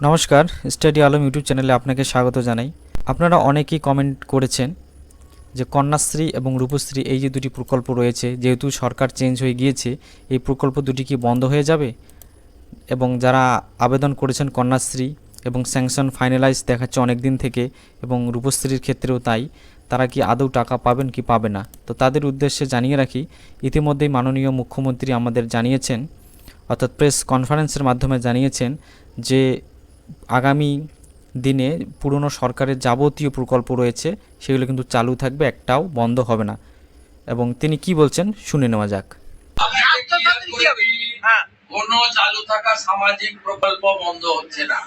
নমস্কার, study Alam YouTube চ্যানেলে আপনাকে স্বাগত জানাই। আপনারা অনেকেই কমেন্ট করেছেন যে কন্যাশ্রী এবং রূপশ্রী এই যে দুটি প্রকল্প রয়েছে, যেহেতু সরকার চেঞ্জ হয়ে গিয়েছে, এই প্রকল্প দুটি কি বন্ধ হয়ে যাবে? এবং যারা আবেদন করেছেন কন্যাশ্রী এবং স্যাংশন ফাইনালাইজ দেখাচ্ছে অনেক দিন থেকে, এবং রূপশ্রীর ক্ষেত্রেও তাই, তারা কি আদৌ টাকা পাবেন কি পাবে না? তো তাদের উদ্দেশ্যে জানিয়ে রাখি, ইতিমধ্যেই মাননীয় মুখ্যমন্ত্রী আমাদের জানিয়েছেন, অর্থাৎ প্রেস কনফারেন্সের মাধ্যমে জানিয়েছেন যে আগামী দিনে পুরনো সরকারের যাবতীয় প্রকল্প রয়েছে সেগুলো কিন্তু চালু থাকবে, একটাও বন্ধ হবে না। এবং তিনি কি বলছেন শুনে নেওয়া যাক। কোনো চালু থাকা সামাজিক প্রকল্প বন্ধ হচ্ছে না।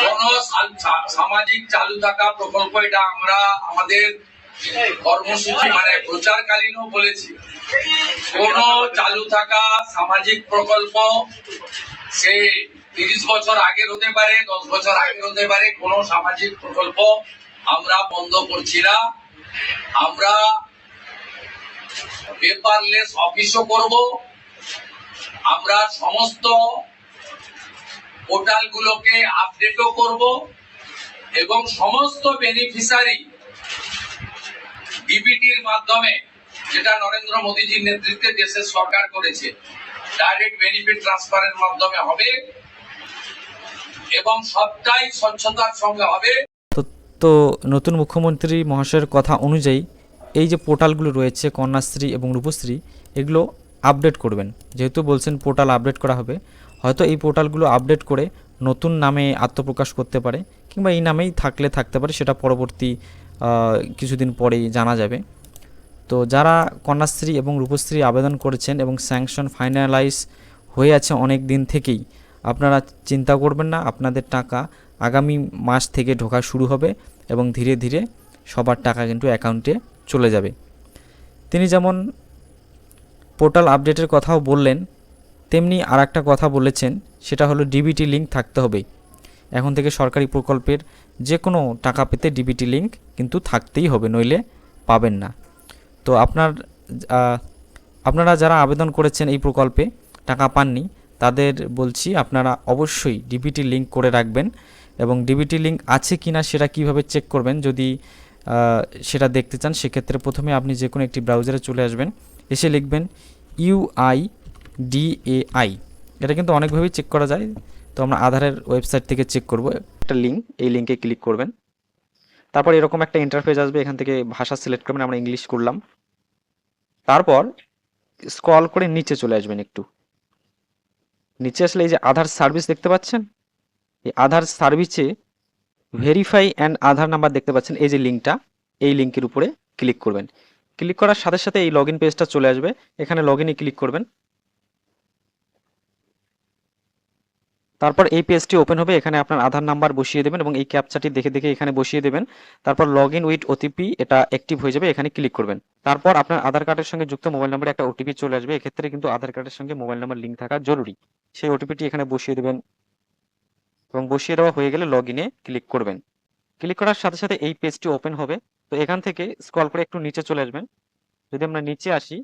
কোনো সামাজিক চালু থাকা প্রকল্প, এটা আমরা আমাদের কর্মসূচি মানে প্রচারকালীনও বলেছি। কোনো চালু থাকা সামাজিক প্রকল্প সে 30 বছর আগের হতে পারে, 10 বছর আগের হতে পারে, কোনো সামাজিক প্রকল্প আমরা বন্ধ করছি না। আমরা পেপারলেস অফিসও করব, আমরা সমস্ত পোর্টালগুলোকে আপডেটও করব, এবং সমস্ত বেনিফিশিয়ারি ডিবিটির মাধ্যমে, যেটা নরেন্দ্র মোদীজির নেতৃত্বে দেশের সরকার করেছে, ডাইরেক্ট বেনিফিট ট্রান্সফারের মাধ্যমে হবে, এবং সবটাই স্বচ্ছতার সঙ্গে হবে। তো নতুন মুখ্যমন্ত্রী মহাশয়ের কথা অনুযায়ী এই যে পোর্টালগুলো রয়েছে কন্যাশ্রী এবং রূপশ্রী, এগুলো আপডেট করবেন। যেহেতু বলছেন পোর্টাল আপডেট করা হবে, হয়তো এই পোর্টালগুলো আপডেট করে নতুন নামে আত্মপ্রকাশ করতে পারে, কিংবা এই নামেই থাকতে পারে, সেটা পরবর্তী কিছুদিন পরেই জানা যাবে। তো যারা কন্যাশ্রী এবং রূপশ্রী আবেদন করেছেন এবং স্যাংশন ফাইনালাইজ হয়ে আছে অনেক দিন থেকেই, আপনারা চিন্তা করবেন না, আপনাদের টাকা আগামী মাস থেকে ঢোকা শুরু হবে এবং ধীরে ধীরে সবার টাকা কিন্তু অ্যাকাউন্টে চলে যাবে। তিনি যেমন পোর্টাল আপডেটের কথাও বললেন, তেমনি আর একটা কথা বলেছেন, সেটা হলো ডিবিটি লিঙ্ক থাকতে হবে। এখন থেকে সরকারি প্রকল্পের যে কোনো টাকা পেতে ডিবিটি লিঙ্ক কিন্তু থাকতেই হবে, নইলে পাবেন না। তো আপনারা যারা আবেদন করেছেন এই প্রকল্পে টাকা পাননি, তাদের বলছি আপনারা অবশ্যই ডিবিটি লিঙ্ক করে রাখবেন। এবং ডিবিটি লিঙ্ক আছে কি না সেটা কীভাবে চেক করবেন, যদি সেটা দেখতে চান, সেক্ষেত্রে প্রথমে আপনি যে কোনো একটি ব্রাউজারে চলে আসবেন, এসে লিখবেন UIDAI। এটা কিন্তু অনেকভাবেই চেক করা যায়, তো আমরা আধারের ওয়েবসাইট থেকে চেক করব। একটা লিঙ্ক, এই লিঙ্কে ক্লিক করবেন, তারপর এরকম একটা ইন্টারফেস আসবে, এখান থেকে ভাষা সিলেক্ট করবেন, আমরা ইংলিশ করলাম। তারপর স্ক্রল করে নিচে চলে আসবেন, একটু নিচে আসলে এই যে আধার সার্ভিস দেখতে পাচ্ছেন, এই আধার সার্ভিসে ভেরিফাই অ্যান্ড আধার নাম্বার দেখতে পাচ্ছেন, এই যে লিঙ্কটা, এই লিঙ্কের উপরে ক্লিক করবেন। ক্লিক করার সাথে সাথে এই লগইন পেজটা চলে আসবে, এখানে লগইনে ক্লিক করবেন। তারপর এই পেজটি ওপেন হবে, এখানে আপনার আধার নাম্বার বসিয়ে দেবেন এবং এই ক্যাপচাটি দেখে দেখে এখানে বসিয়ে দেবেন। তারপর লগইন উইথ ওটিপি, এটা অ্যাক্টিভ হয়ে যাবে, এখানে ক্লিক করবেন। তারপর আপনার আধার কার্ডের সঙ্গে যুক্ত মোবাইল নম্বরে একটা ওটিপি চলে আসবে, এক্ষেত্রে কিন্তু আধার কার্ডের সঙ্গে মোবাইল নাম্বার লিঙ্ক থাকা জরুরি। সেই ওটিপিটি এখানে বসিয়ে দেবেন এবং বসিয়ে দেওয়া হয়ে গেলে লগইনে ক্লিক করবেন। ক্লিক করার সাথে সাথে এই পেজটি ওপেন হবে। তো এখান থেকে স্ক্রল করে একটু নিচে চলে আসবেন। যদি আমরা নিচে আসি,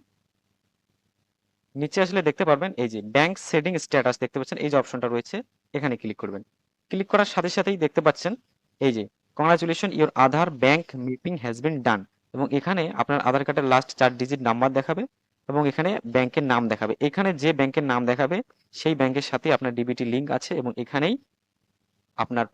নিচে আসলে দেখতে পারবেন এই যে ব্যাংক সেটিং স্ট্যাটাস দেখতে পাচ্ছেন, এই যে অপশনটা রয়েছে, এখানে ক্লিক করবেন। ক্লিক করার সাথে সাথেই দেখতে পাচ্ছেন এই যে congratulation your Aadhaar bank mapping has been done, এবং এখানে আপনার আধার কার্ডের লাস্ট 4 ডিজিট নাম্বার দেখাবে এবং এখানে ব্যাংকের নাম দেখাবে। এখানে যে ব্যাংকের নাম দেখাবে সেই ব্যাংকের সাথে আপনার ডিবিটি লিঙ্ক আছে এবং এখানেই আপনার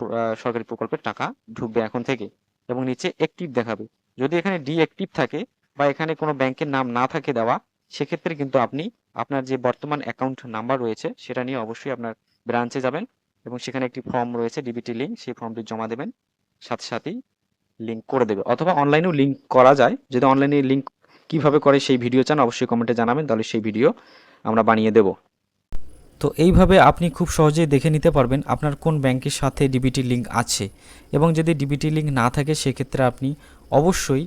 সরকারি প্রকল্পের টাকা ঢুকবে এখন থেকে। এবং নিচে অ্যাক্টিভ দেখাবে। যদি এখানে ডিঅ্যাক্টিভ থাকে বা এখানে কোনো ব্যাংকের নাম না থাকে দেওয়া, সেক্ষেত্রে কিন্তু আপনি আপনার যে বর্তমান অ্যাকাউন্ট নাম্বার রয়েছে সেটা নিয়ে অবশ্যই আপনার ব্রাঞ্চে যাবেন এবং সেখানে একটি ফর্ম রয়েছে ডিবিটি লিঙ্ক, সেই ফর্মটি জমা দেবেন, সাথে সাথেই লিঙ্ক করে দেবে। অথবা অনলাইনেও লিঙ্ক করা যায়, যদি অনলাইনে লিঙ্ক কিভাবে করে সেই ভিডিও চান অবশ্যই কমেন্টে জানাবেন, তাহলে সেই ভিডিও আমরা বানিয়ে দেব। তো এইভাবে আপনি খুব সহজেই দেখে নিতে পারবেন আপনার কোন ব্যাংকের সাথে ডিবিটি লিঙ্ক আছে, এবং যদি ডিবিটি লিঙ্ক না থাকে সেক্ষেত্রে আপনি অবশ্যই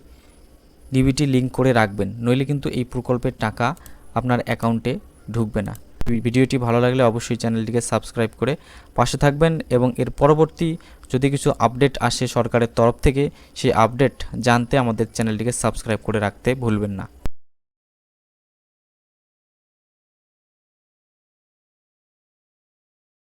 ডিবিটি লিঙ্ক করে রাখবেন, নইলে কিন্তু এই প্রকল্পের টাকা আপনার অ্যাকাউন্টে ঢুকবে না। ভিডিওটি ভালো লাগলে অবশ্যই চ্যানেলটিকে সাবস্ক্রাইব করে পাশে থাকবেন, এবং এর পরবর্তী যদি কিছু আপডেট আসে সরকারের তরফ থেকে, সেই আপডেট জানতে আমাদের চ্যানেলটিকে সাবস্ক্রাইব করে রাখতে ভুলবেন না।